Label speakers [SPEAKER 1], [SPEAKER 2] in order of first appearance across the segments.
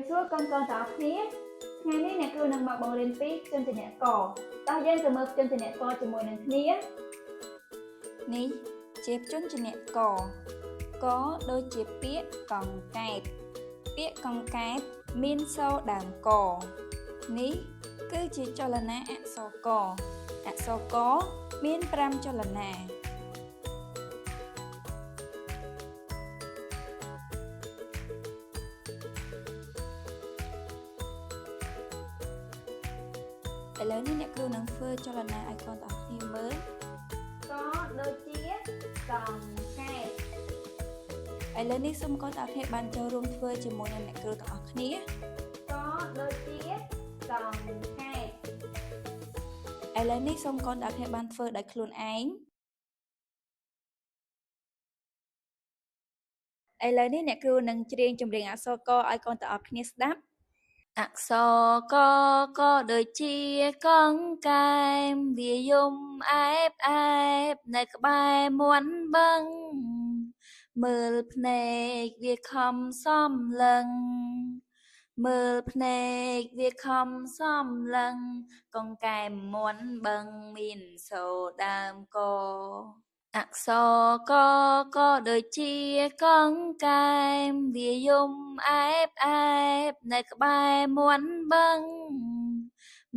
[SPEAKER 1] សួរកូនៗទាំងអស់គ្នាថ្ងៃនេះអ្នកគ្រូនឹងមកបង្រៀនពីព្យញ្ជនៈកតោះយើងទៅមើលព្យញ្ជនៈកជាមួយនឹងគ្នានេះជាព្យញ្ជនៈកដូចជាពាក្យកង្កែបពាក្យកង្កែបមានសូរដើមកនេះគឺជាចលនាអក្សរកអក្សរកមាន5ចលនាឥឡូវនេះអ្នកគ្រូនឹងធ្វើចលនាឲ្យកូនទាំងអស់គ្នាមើលកដូចជាកង្កែបឥឡូវនេះសូមកូនទាំងអស់គ្នាបានចូលរួមធ្វើជាមួយនឹងអ្នកគ្រូទាំងអស់គ្នាកដូចជាកង្កែបឥឡូវនេះសូមកូនទាំងអស់គ្នាបានធ្វើដោយខ្លួនឯងឥឡូវនេះអ្នកគ្រូនឹងច្រៀងចម្រៀងអក្សរកឲ្យកូនទាំងអស់គ្នាស្ដាប់អក្សរកដូចជាកង្កែបវាយំអែបនៅក្បែរមាន់បឹងមើលភ្នែកវាខំសំឡឹងមើលភ្នែកវាខំសំឡឹងកង្កែបមាន់បឹងមានសូរដើមកអក្សរកដូចជាកង្កែបវាយំអែបនៅក្បែរមាន់បឹង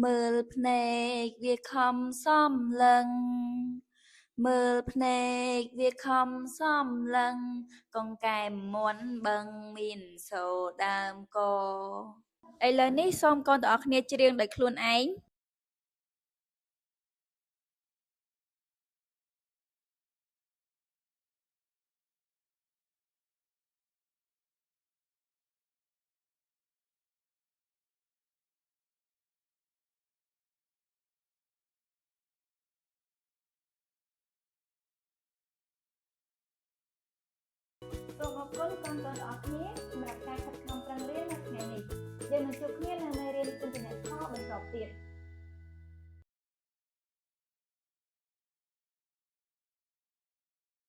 [SPEAKER 1] មើលភ្នែកវាខំសំឡឹងមើលភ្នែកវាខំសំឡឹងកង្កែបមាន់បឹងមានសូរដើមកឥឡូវនេះសូមកូនទាំងអស់គ្នាច្រៀងដោយខ្លួនឯងសូមអរគុណកូនៗទាំងអស់គ្នាសម្រាប់ការខិតខំប្រឹងរៀននៅថ្ងៃនេះយើងនឹងជួបគ្នានៅមេរៀនព្យញ្ជនៈខបន្តទៀត